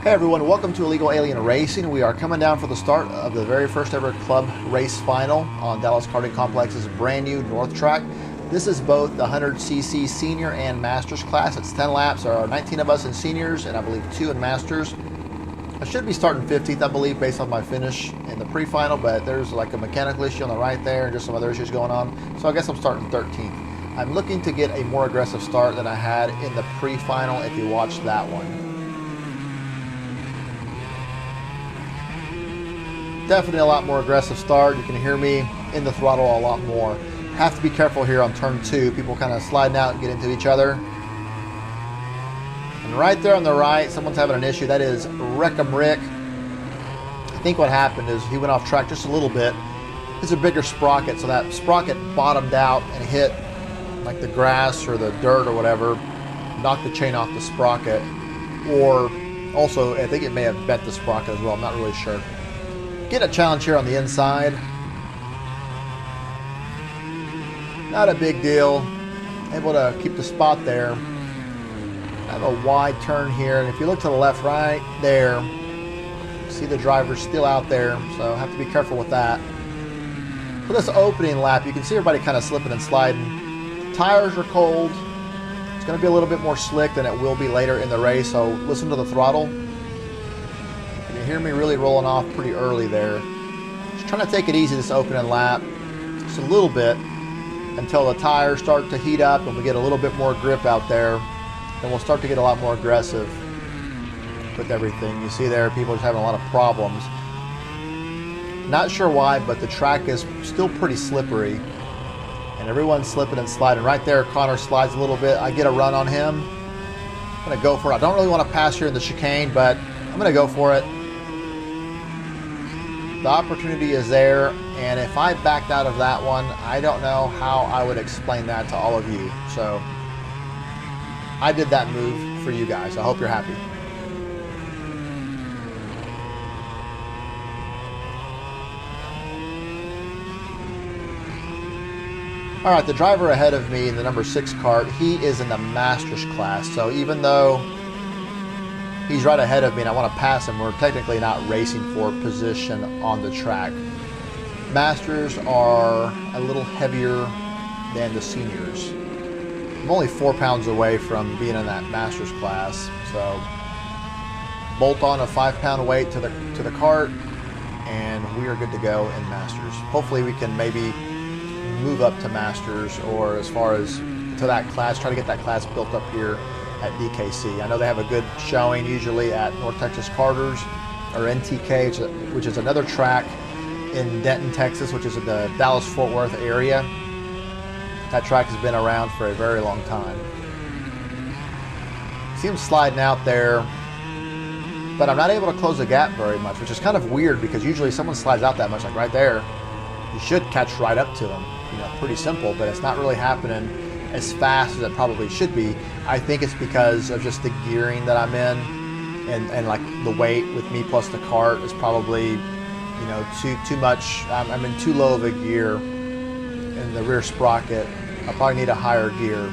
Hey everyone, welcome to Illegal Alien Racing. We are coming down for the start of the very first ever club race final on Dallas Karting Complex's brand new North Track. This is both the 100cc senior and masters class. It's 10 laps. There are 19 of us in seniors and I believe 2 in masters. I should be starting 15th, I believe, based on my finish in the pre-final, but there's like a mechanical issue on the right there and just some other issues going on. So I guess I'm starting 13th. I'm looking to get a more aggressive start than I had in the pre-final if you watched that one. Definitely a lot more aggressive start. You can hear me in the throttle a lot more. Have to be careful here on turn 2. People kind of sliding out and get into each other. And right there on the right, someone's having an issue. That is Wreck-em Rick. I think what happened is he went off track just a little bit. It's a bigger sprocket, so that sprocket bottomed out and hit like the grass or the dirt or whatever, knocked the chain off the sprocket. Or also, I think it may have bent the sprocket as well. I'm not really sure. Get a challenge here on the inside. Not a big deal. Able to keep the spot there. I have a wide turn here, and if you look to the left, right there, see the driver's still out there, so have to be careful with that. For this opening lap, you can see everybody kind of slipping and sliding. Tires are cold. It's going to be a little bit more slick than it will be later in the race, so listen to the throttle. You hear me really rolling off pretty early there. Just trying to take it easy this opening lap, just a little bit, until the tires start to heat up and we get a little bit more grip out there. Then we'll start to get a lot more aggressive with everything. You see there, people are just having a lot of problems. Not sure why, but the track is still pretty slippery. And everyone's slipping and sliding. Right there, Connor slides a little bit. I get a run on him. I'm going to go for it. I don't really want to pass here in the chicane, but I'm going to go for it. The opportunity is there, and if I backed out of that one, I don't know how I would explain that to all of you. So I did that move for you guys. I hope you're happy. All right, the driver ahead of me in the number 6 cart, he is in the Masters class. So even though he's right ahead of me and I want to pass him, we're technically not racing for position on the track. Masters are a little heavier than the seniors. I'm only 4 pounds away from being in that Masters class, so bolt on a 5-pound weight to the cart and we are good to go in Masters. Hopefully we can maybe move up to Masters, or as far as to that class, try to get that class built up here at DKC. I know they have a good showing usually at North Texas Karters, or NTK, which is another track in Denton, Texas, which is in the Dallas-Fort Worth area. That track has been around for a very long time. See him sliding out there, but I'm not able to close the gap very much, which is kind of weird because usually someone slides out that much, like right there, you should catch right up to them. You know, pretty simple, but it's not really happening as fast as it probably should be. I think it's because of just the gearing that I'm in, and like the weight with me plus the cart is probably, you know, too much. I'm in too low of a gear in the rear sprocket. I probably need a higher gear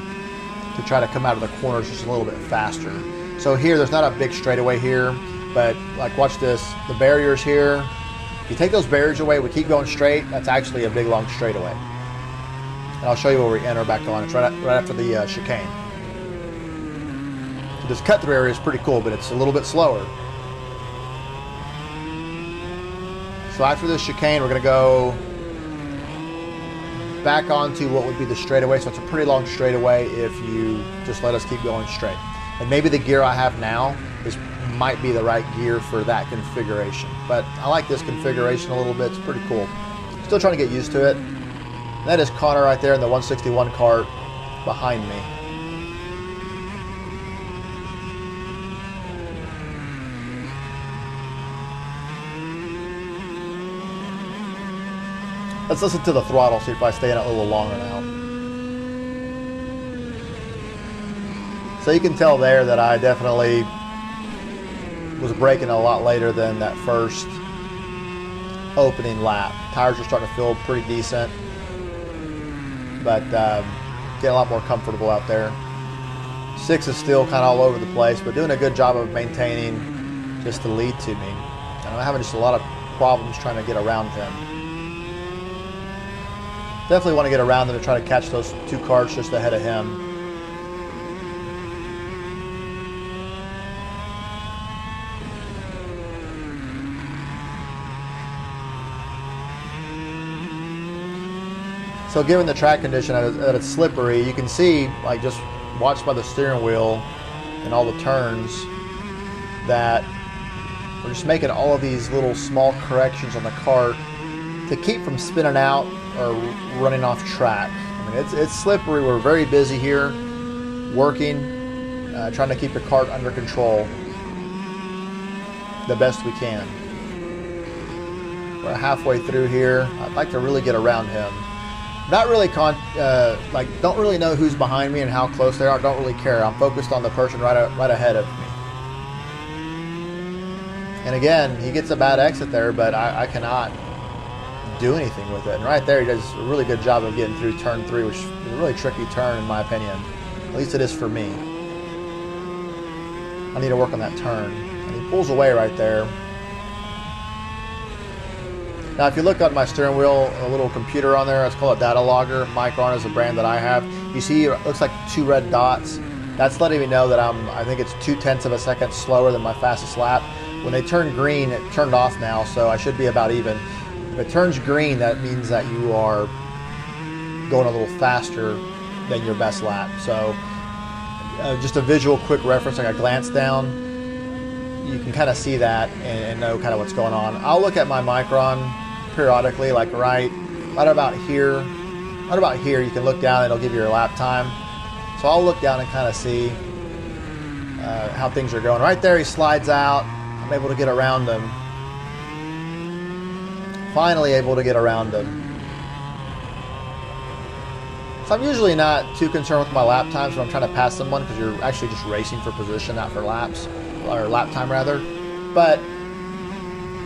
to try to come out of the corners just a little bit faster. So here, there's not a big straightaway here, but like watch this, the barriers here. If you take those barriers away, we keep going straight, that's actually a big long straightaway. And I'll show you where we enter back on. It's right after the chicane. So this cut through area is pretty cool, but it's a little bit slower. So after this chicane, we're going to go back onto what would be the straightaway. So it's a pretty long straightaway if you just let us keep going straight. And maybe the gear I have now might be the right gear for that configuration. But I like this configuration a little bit. It's pretty cool. Still trying to get used to it. And that is Connor right there in the 161 cart behind me. Let's listen to the throttle, see if I stay in it a little longer now. So you can tell there that I definitely was braking a lot later than that first opening lap. Tires are starting to feel pretty decent, but getting a lot more comfortable out there. 6 is still kind of all over the place, but doing a good job of maintaining just to lead to me. And I'm having just a lot of problems trying to get around him. Definitely want to get around him to try to catch those two cars just ahead of him. So given the track condition that it's slippery, you can see, like just watch by the steering wheel and all the turns, that we're just making all of these little small corrections on the cart to keep from spinning out or running off track. I mean, it's slippery. We're very busy here, working, trying to keep the cart under control the best we can. We're halfway through here. I'd like to really get around him. Not really don't really know who's behind me and how close they are. Don't really care. I'm focused on the person right ahead of me. And again, he gets a bad exit there, but I cannot do anything with it. And right there, he does a really good job of getting through turn 3, which is a really tricky turn in my opinion. At least it is for me. I need to work on that turn. And he pulls away right there. Now, if you look at my steering wheel, a little computer on there, it's called a data logger. Micron is the brand that I have. You see, it looks like 2 red dots. That's letting me know that I think it's 0.2 of a second slower than my fastest lap. When they turn green, it turned off now, so I should be about even. If it turns green, that means that you are going a little faster than your best lap. So, just a visual quick reference, like a glance down, you can kind of see that and know kind of what's going on. I'll look at my Micron periodically, like right about here. Right about here, you can look down and it'll give you your lap time. So I'll look down and kind of see how things are going. Right there, he slides out. I'm able to get around him. Finally able to get around him. So I'm usually not too concerned with my lap times when I'm trying to pass someone, because you're actually just racing for position, not for laps, or lap time rather. But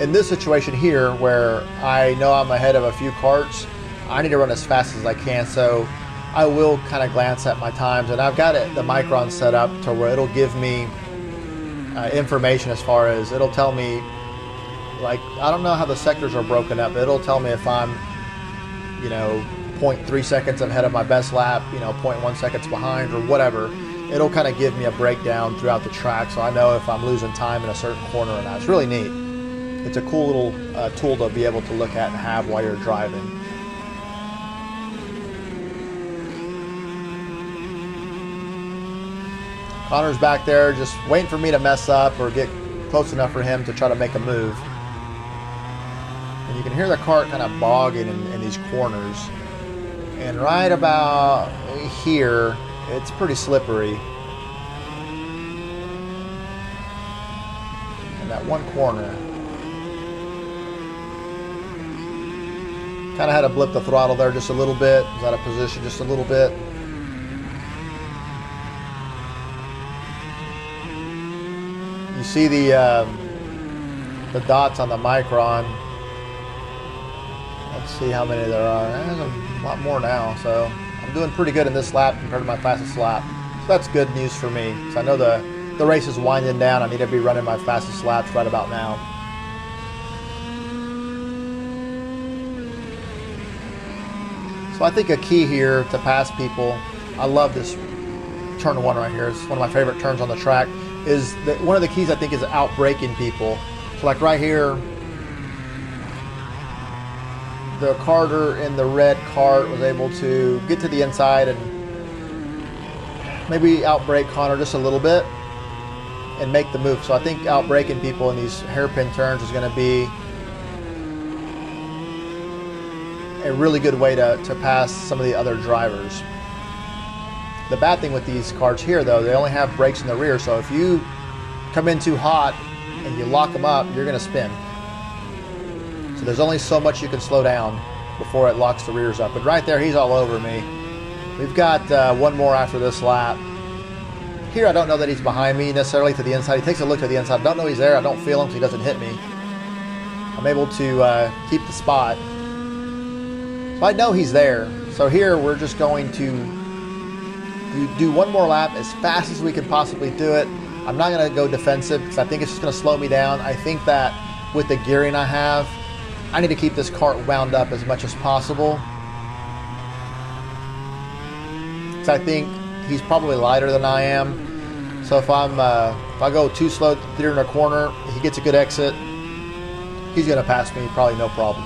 in this situation here, where I know I'm ahead of a few carts, I need to run as fast as I can, so I will kind of glance at my times, and I've got the Micron set up to where it'll give me information as far as, it'll tell me, like, I don't know how the sectors are broken up, but it'll tell me if I'm, 0.3 seconds ahead of my best lap, 0.1 seconds behind, or whatever. It'll kind of give me a breakdown throughout the track, so I know if I'm losing time in a certain corner or not. It's really neat. It's a cool little tool to be able to look at and have while you're driving. Connor's back there just waiting for me to mess up or get close enough for him to try to make a move. And you can hear the cart kind of bogging in these corners. And right about here, it's pretty slippery. In that one corner. Kind of had to blip the throttle there just a little bit. Was out of position just a little bit. You see the dots on the Micron. Let's see how many there are. There's a lot more now, so I'm doing pretty good in this lap compared to my fastest lap. So that's good news for me, because I know the race is winding down. I need to be running my fastest laps right about now. So I think a key here to pass people, I love this turn 1 right here. It's one of my favorite turns on the track. Is that one of the keys, I think, is out-braking people. So like right here, the carter in the red cart was able to get to the inside and maybe out-brake Connor just a little bit and make the move. So I think out-braking people in these hairpin turns is going to be a really good way to pass some of the other drivers. The bad thing with these carts here, though, they only have brakes in the rear, so if you come in too hot and you lock them up, you're going to spin. So there's only so much you can slow down before it locks the rears up. But right there, he's all over me. We've got one more after this lap. Here, I don't know that he's behind me necessarily to the inside. He takes a look to the inside. I don't know he's there. I don't feel him, so he doesn't hit me. I'm able to keep the spot. So I know he's there. So here, we're just going to do one more lap as fast as we can possibly do it. I'm not going to go defensive because I think it's just going to slow me down. I think that with the gearing I have, I need to keep this cart wound up as much as possible. Because I think he's probably lighter than I am. So if I go too slow during a corner, he gets a good exit, he's going to pass me probably no problem.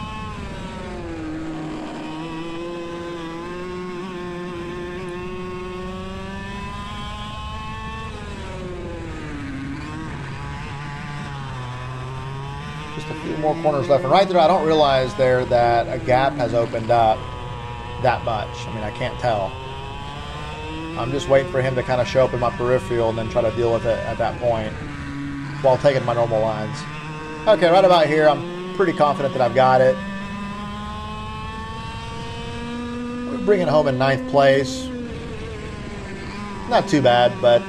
Just a few more corners left. And right there, I don't realize there that a gap has opened up that much. I mean, I can't tell. I'm just waiting for him to kind of show up in my peripheral and then try to deal with it at that point while taking my normal lines. Okay, right about here, I'm pretty confident that I've got it. We're bringing it home in 9th place. Not too bad, but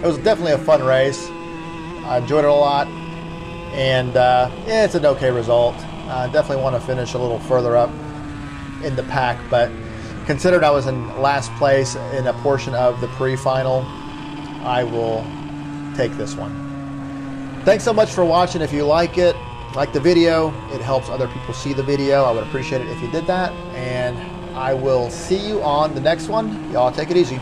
it was definitely a fun race. I enjoyed it a lot, and yeah, it's an okay result. I definitely want to finish a little further up in the pack, but considered I was in last place in a portion of the pre-final, I will take this one. Thanks so much for watching. If you like the video, it helps other people see the video. I would appreciate it if you did that, and I will see you on the next one. Y'all take it easy.